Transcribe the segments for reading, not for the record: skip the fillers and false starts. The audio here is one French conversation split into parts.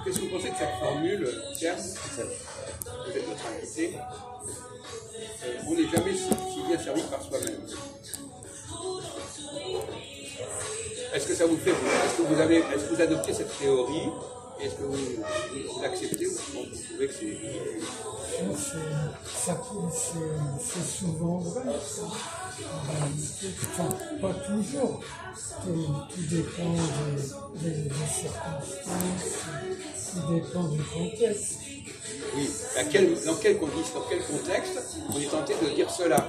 Qu'est-ce que vous pensez de cette formule, Pierre, peut-être votre invité, on n'est jamais si bien servi par soi-même? Est-ce que ça vous fait, est-ce que vous adoptez cette théorie? Est-ce que vous l'acceptez ou vous trouvez que c'est... C'est souvent vrai, ça. Enfin, pas toujours. Tout dépend des circonstances, tout dépend du contexte. Oui, dans quel contexte on est tenté de dire cela?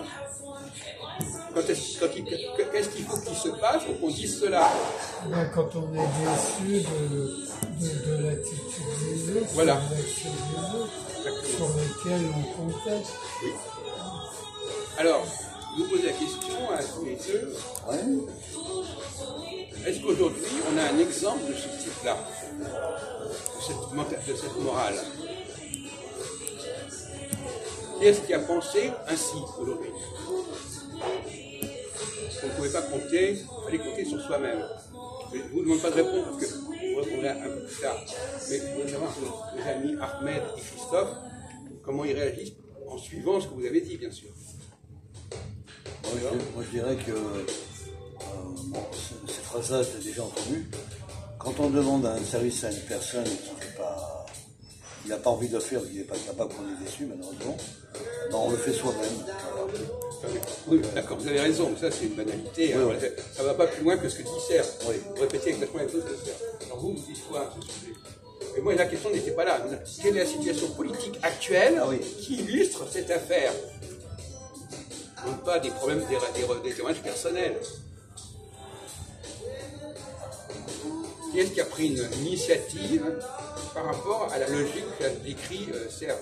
Qu'est-ce qu'il faut qu'il se passe pour qu'on dise cela? Ben, quand on est déçu de l'attitude des autres, voilà. de l'action des autres, sur lesquels on conteste. Oui. Alors, je vous pose la question à tous les deux. Est-ce qu'aujourd'hui, on a un exemple de ce type-là, de cette morale? Qui est-ce qui a pensé ainsi aujourd'hui? On ne pouvait pas compter, il fallait compter sur soi-même. Je ne vous demande pas de répondre parce que vous répondrez un peu plus tard. Mais je voudrais savoir nos amis Ahmed et Christophe, comment ils réagissent en suivant ce que vous avez dit, bien sûr. Moi, je dirais que cette phrase-là, je l'ai déjà entendue. Quand on demande un service à une personne qui n'a pas envie de le faire, qu'il n'est pas capable, qu'on est déçu, malheureusement, ben on le fait soi-même. Oui, d'accord, vous avez raison, ça c'est une banalité. Oui, hein, ça ne va pas plus loin que ce que dit Serre. Oui. Vous répétez exactement la même chose que Serre. Alors vous dites quoi à ce sujet? Et moi, la question n'était pas là. Quelle est la situation politique actuelle qui illustre cette affaire? Non pas des problèmes, des témoignages personnels. Qui est-ce qui a pris une initiative par rapport à la logique qu'a décrit Serre?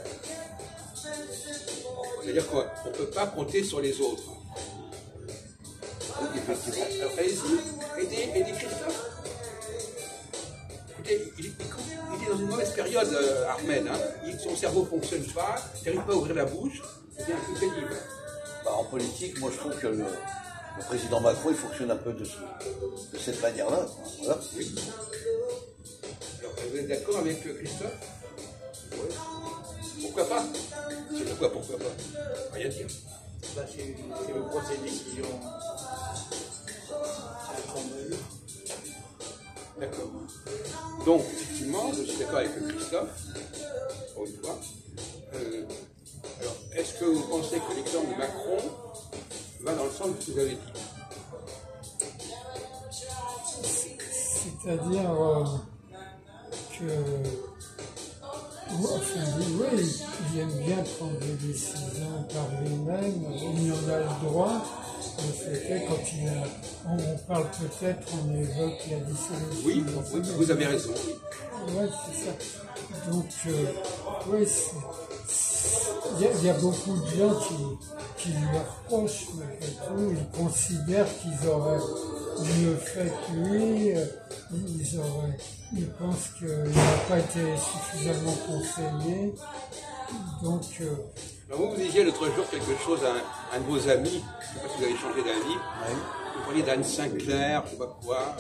C'est-à-dire qu'on ne peut pas compter sur les autres. Alors allez-y, aidez Christophe. Écoutez, il est dans une mauvaise période, Ahmed. Hein. Son cerveau ne fonctionne pas, il n'arrive pas à ouvrir la bouche, c'est un peu pénible. En politique, moi je trouve que le président Macron, il fonctionne un peu de cette manière-là. Voilà. Oui. Alors, vous êtes d'accord avec Christophe? Oui. Pourquoi pas? Pourquoi pas? Rien dire. Bah, c'est le procès de décision. D'accord. Donc, effectivement, je suis d'accord avec Christophe, pour une fois. Alors, est-ce que vous pensez que l'exemple de Macron va dans le sens de ce que vous avez dit? C'est-à-dire que... oui, il aime bien prendre des décisions par lui-même, il en a le droit. C'était quand on parle peut-être, on évoque la dissolution. Oui, vous avez raison. Oui, c'est ça. Donc, oui, il y a beaucoup de gens qui lui reprochent, malgré tout. Ils considèrent qu'ils auraient mieux fait que lui. Ils pensent qu'il n'a pas été suffisamment conseillé. Donc, alors vous disiez l'autre jour quelque chose à un de vos amis, je ne sais pas si vous avez changé d'avis, vous parliez d'Anne Sinclair, je ne sais pas quoi,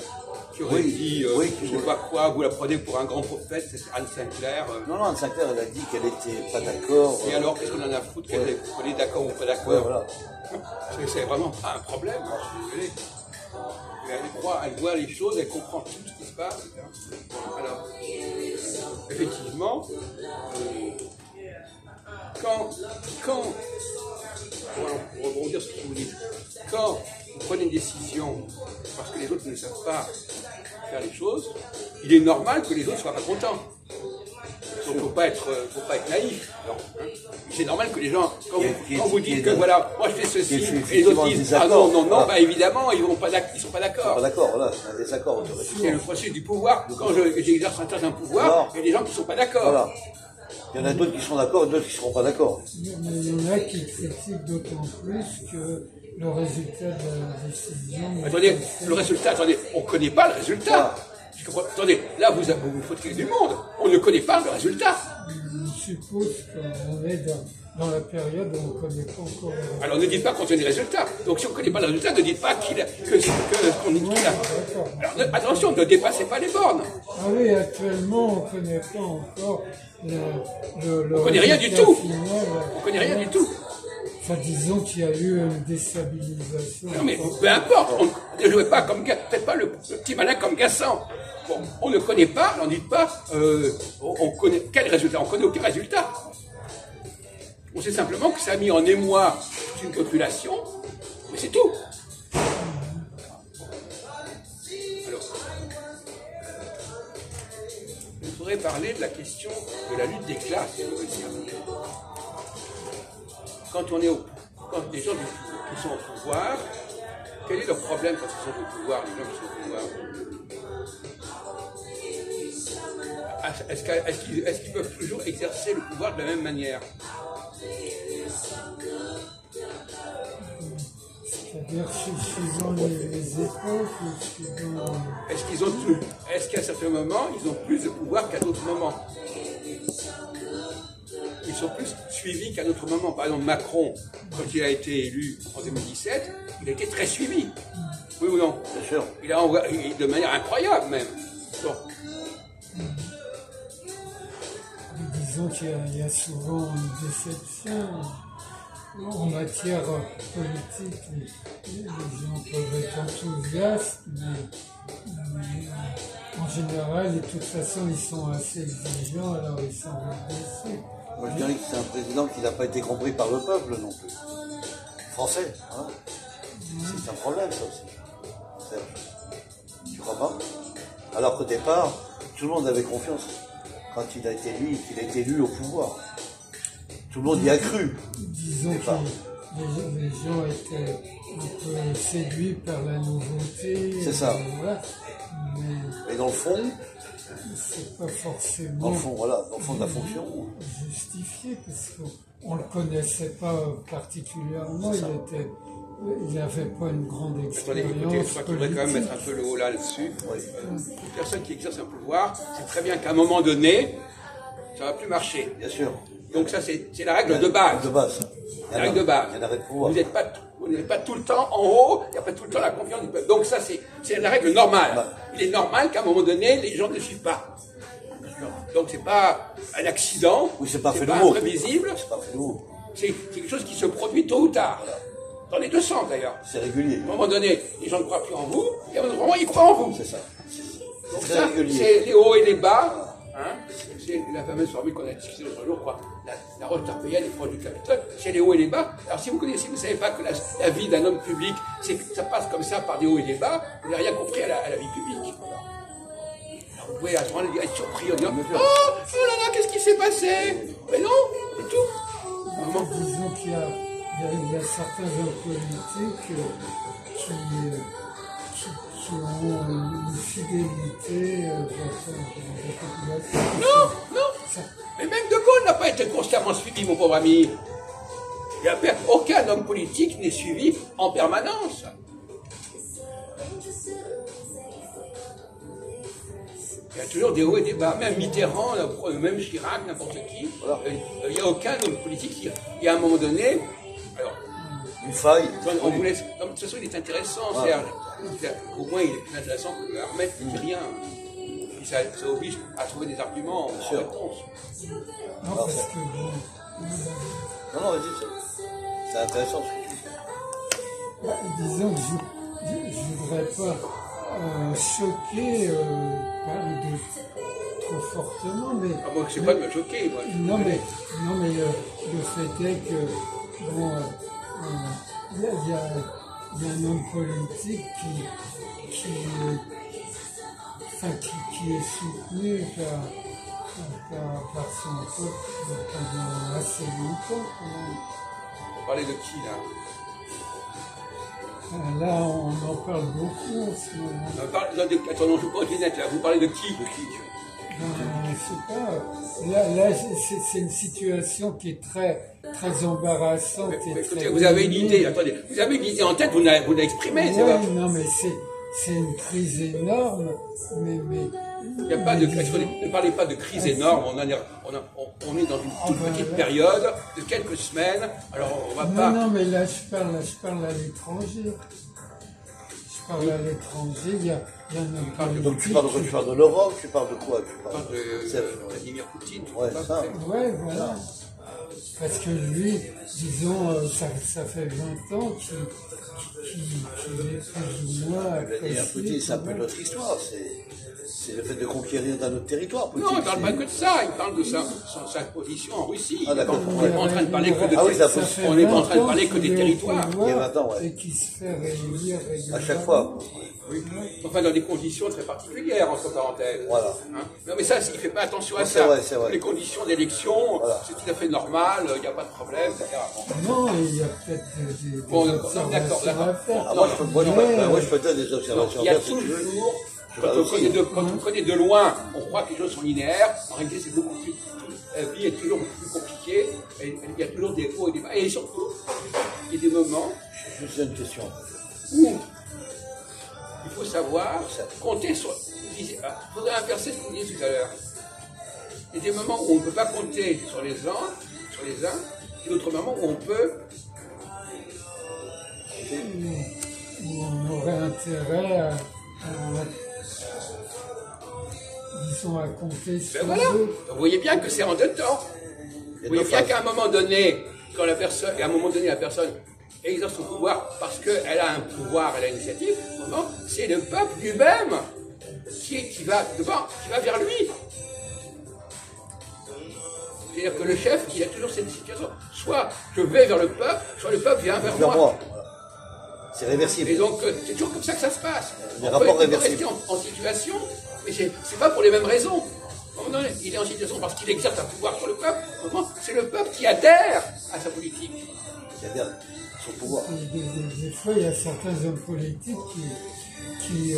qui aurait dit, je ne sais pas quoi, vous la prenez pour un grand prophète, c'est Anne Sinclair. Non, Anne Sinclair, elle a dit qu'elle n'était pas d'accord. Et alors, qu'est-ce qu'on en a à foutre qu'elle est d'accord ou pas d'accord? Voilà. C'est vraiment pas un problème, je suis désolé. Elle voit les choses, elle comprend tout ce qui se passe, etc. Alors, effectivement, pour rebondir sur ce que vous dites, quand vous prenez une décision parce que les autres ne savent pas faire les choses, il est normal que les autres ne soient pas contents. Il ne faut pas être naïf. C'est normal que les gens, quand vous dites que voilà, moi je fais ceci, et les autres disent ah non, bah évidemment, ils ne sont pas d'accord. Pas d'accord, voilà, c'est un désaccord automatique. C'est le processus du pouvoir. Quand j'exerce un certain pouvoir, il y a des gens qui ne sont pas d'accord. Voilà. Il y en a d'autres qui sont d'accord et d'autres qui ne seront pas d'accord. Mais il y en a qui critiquent d'autant plus que le résultat de la décision... Attendez, on ne connaît pas le résultat. Attendez, là vous vous foutez du monde. On ne connaît pas le résultat. Je suppose qu'on est dans la période où on ne connaît pas encore le résultat. Alors ne dites pas qu'on connaît les résultats. Donc si on ne connaît pas le résultat, ne dites pas qu'on dit qu'il a. Alors attention, ne dépassez pas les bornes. Ah oui, actuellement, on ne connaît pas encore le On connaît rien du résultat tout. final. On connaît rien du tout. Enfin, disons qu'il y a eu une déstabilisation. Non mais peu importe, on ne jouez pas comme faites pas le petit malin comme Gassan. Bon, on ne connaît pas, n'en dites pas, on connaît quel résultat, on connaît aucun résultat. On sait simplement que ça a mis en émoi toute une population, mais c'est tout. Alors, il faudrait parler de la question de la lutte des classes. Quand les gens qui sont au pouvoir, quel est leur problème quand ils sont au pouvoir, les gens qui sont au pouvoir? Est-ce qu'ils peuvent toujours exercer le pouvoir de la même manière? C'est-à-dire suivant les époques, Est-ce qu'à certains moments, ils ont plus de pouvoir qu'à d'autres moments? Ils sont plus suivis qu'à d'autres moments. Par exemple, Macron, quand il a été élu en 2017, il a été très suivi. Oui ou non? Bien sûr. Il a envoyé de manière incroyable même. Bon. disons qu'il y a souvent une déception. En matière politique, les gens peuvent être enthousiastes, mais en général, de toute façon, ils sont assez exigeants, alors ils sont déçus. Moi, je dirais que c'est un président qui n'a pas été compris par le peuple non plus. Français, hein. C'est un problème, ça aussi. Serge. Tu crois pas? Alors qu'au départ, tout le monde avait confiance quand il a été élu au pouvoir. Tout le monde y a cru. Disons que les gens étaient un peu séduits par la nouveauté. C'est ça. Voilà. Mais dans le fond, c'est pas forcément dans le fond, voilà, dans le fond de la fonction. justifié, parce qu'on ne le connaissait pas particulièrement. Il n'avait pas une grande Attendez, expérience. écoutez, je crois qu'il faudrait quand même mettre un peu le haut là-dessus. Une personne qui exerce un pouvoir, c'est très bien qu'à un moment donné, ça ne va plus marcher. Bien sûr. Donc ça, c'est la règle de base. De base. La règle de base. Il y a l'arrêt de pouvoir. Vous n'êtes pas tout le temps en haut, il n'y a pas tout le temps la confiance du peuple. Donc ça, c'est la règle normale. Ouais. Il est normal qu'à un moment donné, les gens ne suivent pas. Donc c'est pas un accident, Oui, c'est pas fait de pas mots. imprévisible, C'est pas fait de mots. c'est quelque chose qui se produit tôt ou tard. Dans les deux sens d'ailleurs. C'est régulier. À un moment donné, les gens ne croient plus en vous, et à un moment, ils croient en vous. C'est ça. Donc C'est ça, régulier. c'est les hauts et les bas. Hein, c'est la fameuse formule qu'on a discutée l'autre jour, quoi. La roche tarpéienne est proche du Capitole, c'est les hauts et les bas. Alors si vous connaissez, vous ne savez pas que la vie d'un homme public, ça passe comme ça par des hauts et des bas, vous n'avez rien compris à la vie publique. Alors vous pouvez à ce moment-là être surpris en disant oh là là, qu'est-ce qui s'est passé? Mais non, c'est tout. Vraiment. Disons qu'il y a certains hommes politiques qui ont une fidélité de la population. Non. Mais même De Gaulle n'a pas été constamment suivi, mon pauvre ami. Aucun homme politique n'est suivi en permanence. Il y a toujours des hauts et des bas. Même Mitterrand, même Chirac, n'importe qui. Voilà. Il n'y a aucun homme politique qui, il y a un moment donné. Alors, Une faille. on vous laisse. De toute façon, il est intéressant, Serge. Au moins, il est plus intéressant que Armel qui ne dit rien. Et ça oblige à trouver des arguments en sûr. réponse. Non, parce que bon, Non, vas-y, c'est intéressant ce que tu dis. disons que je ne voudrais pas choquer trop fortement, mais... Ah, moi, je ne sais pas de me choquer, moi. Non, mais le fait est que, bon, il y a un homme politique qui est soutenu par son peuple pendant assez longtemps. On parlait de qui, là? Là, on en parle beaucoup en ce moment. Attends, non, je ne suis pas honnête, là. Vous parlez de qui? Je ne sais pas. Là c'est une situation qui est très, très embarrassante. Mais écoutez, vous avez une idée, attendez, vous avez une idée en tête, vous l'avez exprimée, c'est ouais, vrai. non, mais c'est une crise énorme, mais Il n'y a pas de, ne parlez pas de crise énorme, on est dans une toute petite période de quelques semaines, alors on va pas... Non, mais là je parle à l'étranger. Je parle à l'étranger, il y a un Donc tu parles de quoi? Tu parles de l'Europe? Tu parles de quoi? On parle de Vladimir Poutine. Ouais, ça. Ouais, voilà. Parce que lui, disons, ça fait 20 ans qu'il est plus ou moins... Vladimir Poutine, c'est un peu notre histoire. C'est le fait de conquérir d'un autre territoire. Poutine, Non, il ne parle pas que de ça, il parle de sa position en Russie. Ah, d'accord. On n'est pas en train de parler que de Ah oui, ça on n'est pas en train de parler que des territoires. Il y a 20 ans, ouais. Et qui se fait réélire À chaque fois. Oui. Enfin, dans des conditions très particulières, entre parenthèses. Voilà. Hein? Non, mais ça, il ne fait pas attention à C'est ça. vrai, c'est vrai. Les conditions d'élection, Voilà. c'est tout à fait normal, il n'y a pas de problème, etc. Non, il y a peut-être des Bon, observations d'accord. à faire. Ah, moi, je peux te dire des observations. Il y a à faire, si tu veux. toujours, Je quand vais on aussi. connaît de loin, on croit que les choses sont linéaires. En réalité, c'est beaucoup plus. La vie est toujours plus compliquée. Et il y a toujours des hauts et des bas. Et surtout, il y a des moments Juste une question. où il faut savoir compter sur. Il faudrait inverser ce qu'on disait tout à l'heure. Il y a des moments où on ne peut pas compter sur les uns, et d'autres moments où on peut. Où on aurait intérêt à disons, à compter sur Ben voilà. eux. Vous voyez bien que c'est en deux temps. Vous voyez bien qu'à un moment donné, quand la personne, exerce son pouvoir parce qu'elle a un pouvoir, elle a une initiative, c'est le peuple lui-même qui va vers lui. C'est-à-dire que le chef, il a toujours cette situation. Soit je vais vers le peuple, soit le peuple vient vers moi. Voilà. C'est réversible. Et donc, c'est toujours comme ça que ça se passe. Les On rapports peut réversibles. rester en situation, mais c'est pas pour les mêmes raisons. Non, il est en situation parce qu'il exerce un pouvoir sur le peuple. C'est le peuple qui adhère à sa politique. Qui adhère son pouvoir. Des fois, il y a certains hommes politiques qui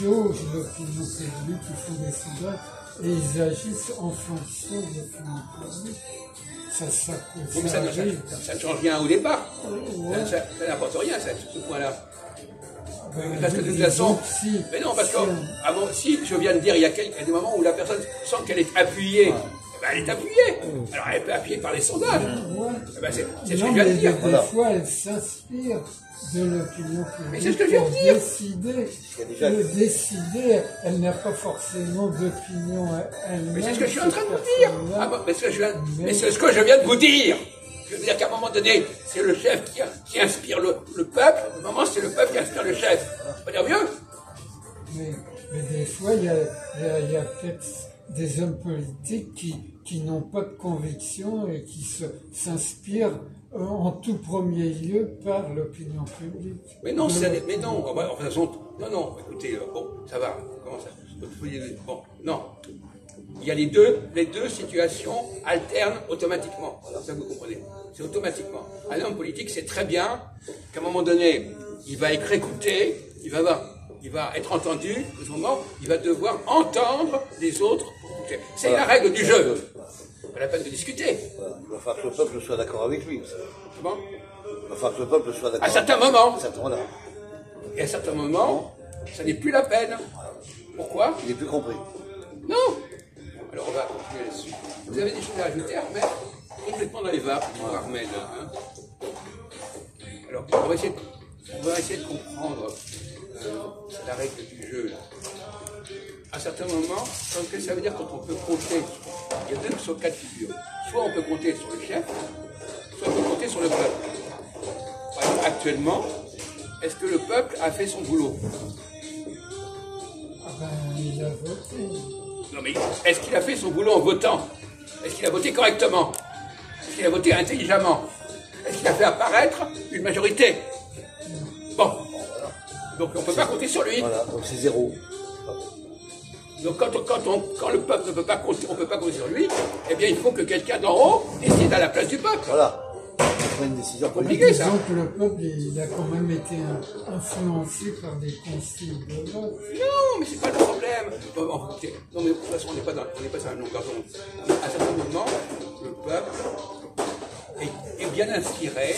jaugent l'opinion publique, qui font des sondages, et ils agissent en fonction de l'opinion publique. Ça arrive. Ça ne change rien au départ. Ouais. Ça n'apporte rien, ce point-là. Ben, Parce que de toute disons façon, que si, mais non, parce que si si je viens de dire, il y a des moments où la personne sent qu'elle est appuyée. Eh ben, elle est appuyée. Alors elle peut appuyer par les sondages. ouais. Eh ben, c'est ce que je Non, viens de mais dire. des fois, elle s'inspire de l'opinion publique. Mais c'est ce que je viens de dire. Décider. Il y a déjà- Décider, elle n'a pas forcément d'opinion elle-même. Mais c'est ce que je suis en train de vous cette dire. personne-là. Ah bon, mais c'est ce que je viens de vous dire. Je veux dire qu'à un moment donné, c'est le chef qui inspire le peuple. À un moment, c'est le peuple qui inspire le chef. On va dire mieux. Mais des fois, il y a peut-être des hommes politiques qui n'ont pas de conviction et qui s'inspirent en tout premier lieu par l'opinion publique. Mais non, mais non. En toute façon, non. Écoutez, bon, ça va. Comment ça? Bon, non. Il y a les deux situations alternent automatiquement. Ça vous comprenez? C'est automatiquement. Un homme politique sait très bien qu'à un moment donné, il va être écouté, il va être entendu, à ce moment, il va devoir entendre les autres pour écouter. C'est la règle du jeu. Pas la peine de discuter. Voilà. Il va falloir que le peuple soit d'accord avec lui. Comment? Il va falloir que le peuple soit d'accord. À certains moments. Voilà. Et à certains moments, ça n'est plus la peine. Pourquoi? Il n'est plus compris. Non. Alors on va continuer là-dessus. Vous avez des choses à ajouter, Ahmed? Complètement dans les vapes, Ahmed. Hein? Alors, on va essayer de comprendre la règle du jeu. Là. À certains moments, qu'est-ce que ça veut dire quand on peut compter? Il y a deux cas de figure. Soit on peut compter sur le chef, soit on peut compter sur le peuple. Par exemple, actuellement, est-ce que le peuple a fait son boulot? Ah ben, il a voté. Non mais est-ce qu'il a fait son boulot en votant? Est-ce qu'il a voté correctement? Est-ce qu'il a voté intelligemment? Est-ce qu'il a fait apparaître une majorité? Bon. Donc on ne peut pas compter sur lui. Voilà, donc c'est zéro. Donc quand le peuple ne peut pas compter, on ne peut pas compter sur lui, eh bien il faut que quelqu'un d'en haut décide à la place du peuple. Voilà. C'est pas une décision politique. Compliqué, ça. Disons que le peuple, il a quand même été influencé par des consignes de vote. Non, mais c'est pas le problème. Non, mais de toute façon, on n'est pas sur la longueur d'onde. À certains moments, le peuple est bien inspiré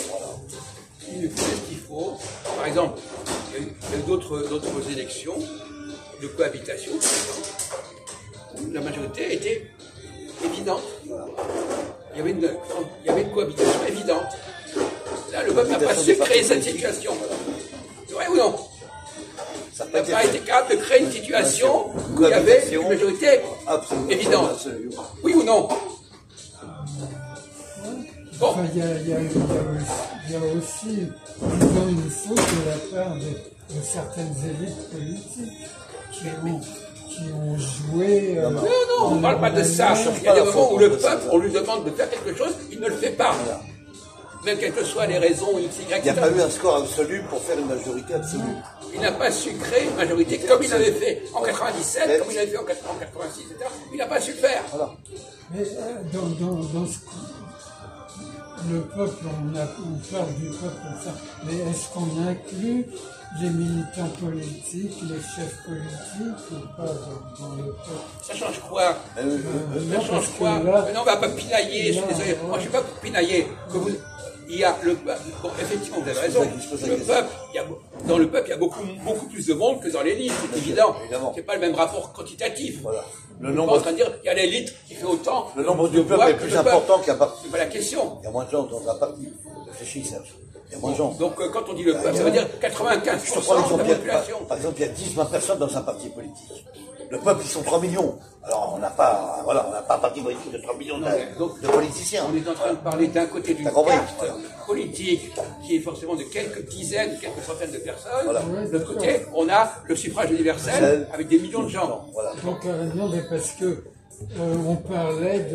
il fait ce qu'il faut. Par exemple, il y a eu d'autres élections de cohabitation, par exemple, où la majorité était évidente. Il y avait une cohabitation évidente. Là, le peuple n'a pas su créer cette situation. C'est vrai ou non? Ça n'a pas été capable de créer une situation où il y avait une majorité évidente. Oui ou non? Bon. Enfin, il y a aussi une faute de la part de certaines élites politiques qui ont joué... non, on ne parle pas de ça. Il y a des moments où le peuple, on lui demande de faire quelque chose, il ne le fait pas. Même quelles que soient les raisons, X, Y, il n'y a pas eu un score absolu pour faire une majorité absolue. Il n'a pas su créer une majorité comme il avait fait en 97, comme il avait fait en 86, etc. Il n'a pas su le faire. Voilà. Mais dans ce le peuple, on parle du peuple comme ça, mais est-ce qu'on inclut les militants politiques, les chefs politiques ou pas dans le peuple? Ça change quoi? Ça change quoi? Là, mais non, on va pas pinailler, je suis désolé. Moi, je ne suis pas pour pinailler. Il y a le peuple. Bon, effectivement, vous avez raison. Dans le peuple, il y a beaucoup plus de monde que dans l'élite, c'est évident. C'est pas le même rapport quantitatif. Voilà. Le nombre. En train de dire, il y a l'élite qui fait autant. Le nombre du peuple est plus important qu'un parti. C'est pas la question. Il y a moins de gens dans un parti. Réfléchis, Serge. Il y a moins de gens. Donc, quand on dit le peuple, ça veut dire 95% de la population. Par exemple, il y a 10-20 personnes dans un parti politique. Le peuple, ils sont 3 millions. Alors, on n'a pas un parti politique de 3 millions de politiciens. On est en train de parler d'un côté d'une carte politique qui est forcément de quelques dizaines, quelques centaines de personnes. Voilà. De l'autre côté, on a le suffrage universel avec des millions de gens. Voilà. Donc, non, mais parce que on parlait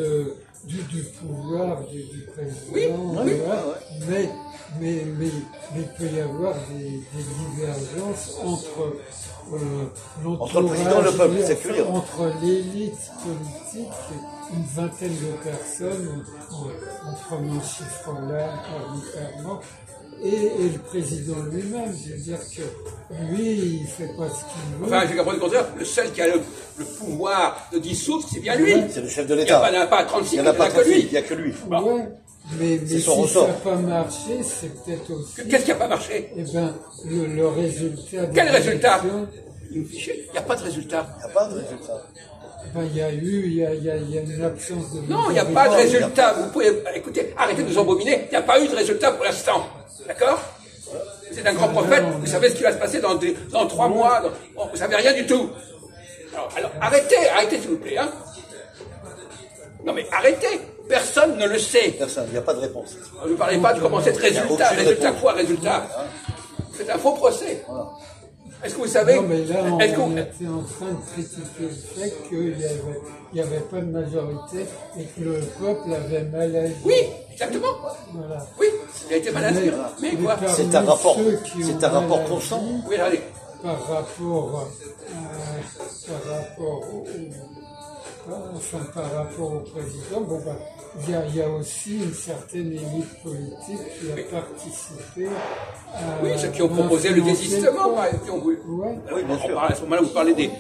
du pouvoir du président, oui, mais il peut y avoir des divergences entre le président et le peuple, c'est clair. Entre l'élite politique, une vingtaine de personnes, en prenant ce chiffre-là arbitrairement, et le président lui-même. Je veux dire que lui, il ne fait pas ce qu'il veut. Enfin, j'ai compris le contraire. Le seul qui a le pouvoir de dissoudre, c'est bien lui. C'est le chef de l'État. Il n'y en a pas 36, il n'y en a pas que lui. Il n'y a que lui. Bon. Ouais. Mais si ça n'a pas marché, c'est peut-être aussi... Qu'est-ce qui n'a pas marché? Eh bien, le résultat... Quel résultat? Il n'y a pas de résultat. Il n'y a pas de résultat. Ben, il y a une absence de... Non, il n'y a pas de résultat. Vous pouvez... Écoutez, arrêtez de nous embobiner. Il n'y a pas eu de résultat pour l'instant. D'accord? C'est un grand prophète. Vous savez ce qui va se passer dans 3 mois. Bon, vous ne savez rien du tout. Alors arrêtez s'il vous plaît. Hein. Non mais arrêtez. Personne ne le sait. Personne, il n'y a pas de réponse. Ne parlez pas de comment c'est résultat. Résultat quoi, résultat? C'est un faux procès. Voilà. Est-ce que vous savez... Non, mais là, on était en train de critiquer le fait qu'il n'y avait pas de majorité et que le peuple avait mal agi. Oui, exactement. Voilà. Oui, il a été mal agi. Mais quoi? C'est un rapport constant. Oui, allez. Par rapport au président, bon, bah, il y a aussi une certaine élite politique qui a participé à... Oui, ceux qui ont proposé le désistement, par exemple. Ouais. Oui, bien sûr. À ce moment-là, vous parlez des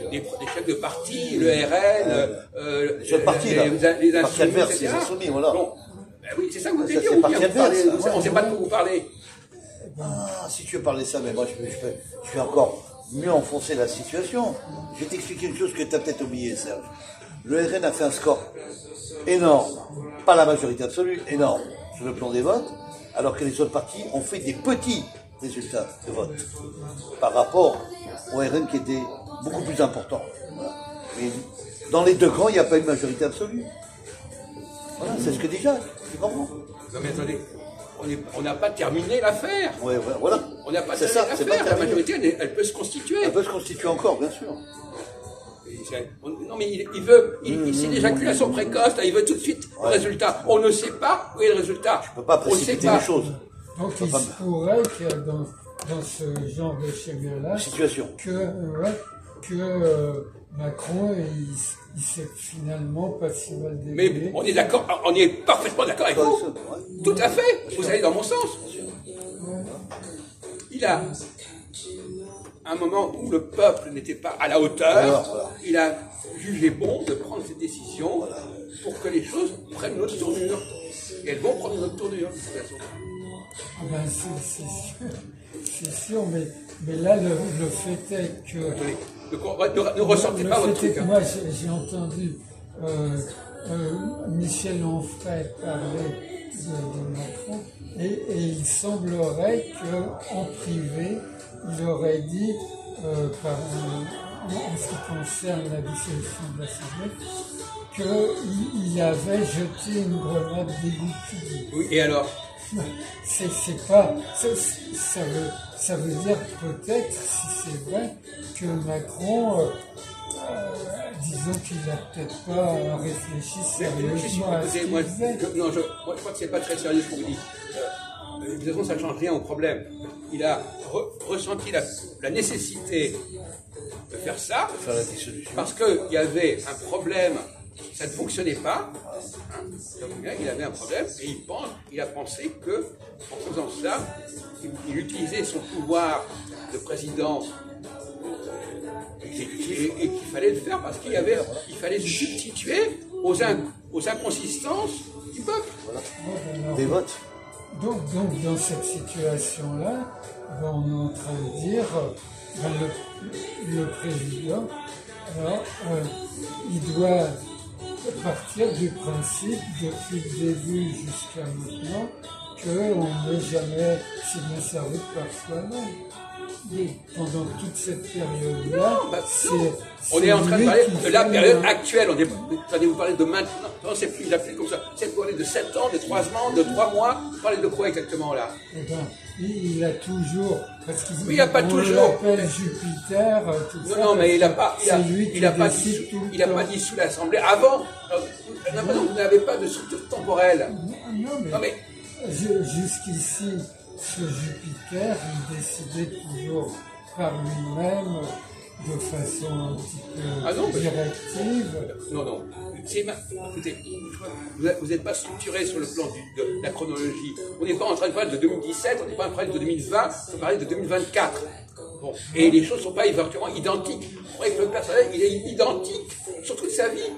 chefs de parti, le RN, les partis adverses, les insoumis, voilà. Bon, ben oui, c'est ça que vous avez dit, on ne sait pas de quoi vous parlez. Si tu veux parler ça, mais moi je vais encore mieux enfoncer la situation. Je vais t'expliquer une chose que tu as peut-être oublié, Serge. Le RN a fait un score énorme, pas la majorité absolue, énorme, sur le plan des votes, alors que les autres partis ont fait des petits résultats de vote par rapport au RN qui était beaucoup plus important. Voilà. Mais dans les deux grands, il n'y a pas eu de majorité absolue. Voilà, c'est ce que déjà, tu comprends? Non mais attendez, on n'a pas terminé l'affaire. Ouais, voilà. On n'a pas terminé l'affaire. La majorité, elle peut se constituer. Elle peut se constituer encore, bien sûr. Non mais il veut, c'est l'éjaculation précoce, là, il veut tout de suite le résultat. On ne sait pas où est le résultat. Je ne peux pas précipiter les choses. Donc il se pourrait que dans ce genre de schéma-là, que Macron, il s'est finalement pas si mal débrouillé. Mais on est d'accord, on est parfaitement d'accord avec vous. Tout à fait. Vous allez dans mon sens. un moment où le peuple n'était pas à la hauteur, Voilà. il a jugé bon de prendre cette décision pour que les choses prennent une autre tournure. Et elles vont prendre une autre tournure, de toute façon. Ah ben, c'est sûr, mais là, le fait est que... Attendez, ne ressentez pas votre truc. Hein. Moi, j'ai entendu Michel Onfray parler de Macron, et il semblerait qu'en privé, il aurait dit, en ce qui concerne la dissolution de l'Assemblée, qu'il avait jeté une grenade d'égout public. Oui, et alors? C'est pas, ça veut dire peut-être, si c'est vrai, que Macron, disons qu'il n'a peut-être pas réfléchi sérieusement à ce qu'il faisait. Je crois que c'est pas très sérieux ce qu'on vous dit. De toute façon, ça ne change rien au problème. Il a ressenti la nécessité de faire ça, Faire la dissolution. parce qu'il y avait un problème, ça ne fonctionnait pas. Hein, donc, il avait un problème et il a pensé que, en faisant ça, il utilisait son pouvoir de président et qu'il fallait le faire parce qu'il fallait se substituer aux inconsistances du peuple. Voilà. Des votes. Donc, dans cette situation-là, on est en train de dire, le président, alors, il doit partir du principe, depuis le début jusqu'à maintenant, qu'on n'est jamais si bien servi que par soi-même. Pendant toute cette période-là, on est en train de parler de la période actuelle. Vous parlez de maintenant. Non, c'est plus, il a plus comme ça. C'est parler de 7 ans, de 3 ans, de 3 mois. Vous parlez de quoi exactement là? Eh ben, il a toujours. Parce qu'il il n'a pas toujours. l'appelle Jupiter. Tout ça, non, mais il n'a pas. Il n'a pas dissous l'Assemblée avant. Vous n'avez pas de structure temporelle. Non, mais jusqu'ici, ce Jupiter, il décidait toujours par lui-même, de façon un petit peu directive. Non. Écoutez, vous n'êtes pas structuré sur le plan de la chronologie. On n'est pas en train de parler de 2017, on n'est pas en train de parler de 2020, on parle de 2024. Bon. Et les choses ne sont pas exactement identiques. Vous croyez que le personnel, il est identique sur toute sa vie.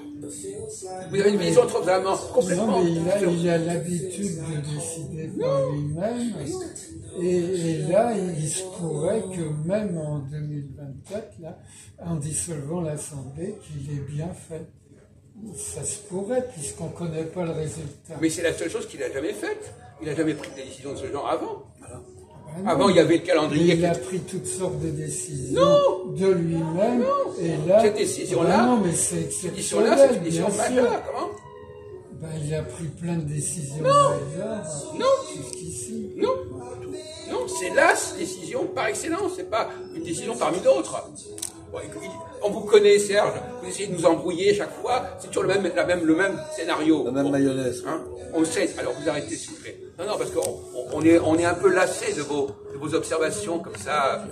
Vous avez une vision vraiment complètement... Non, mais il a l'habitude de décider par lui-même. Et là, il se pourrait que même en 2024, là, en dissolvant l'Assemblée, qu'il ait bien fait. Ça se pourrait, puisqu'on ne connaît pas le résultat. Mais c'est la seule chose qu'il n'a jamais faite. Il n'a jamais pris de décision de ce genre avant. Voilà. Non, avant, il y avait le calendrier. Il a pris toutes sortes de décisions de lui-même. Et là, cette décision-là, non, mais c'est exceptionnel, c'est une décision majeure. Comment? Il a pris plein de décisions majeures jusqu'ici. Non, c'est la décision par excellence. C'est pas une décision parmi d'autres. Bon, on vous connaît, Serge. Vous essayez de nous embrouiller chaque fois. C'est toujours le même scénario. La même mayonnaise. Hein, on le sait. Alors vous arrêtez, s'il vous plaît. Non, parce qu'on est un peu lassé de vos observations comme ça.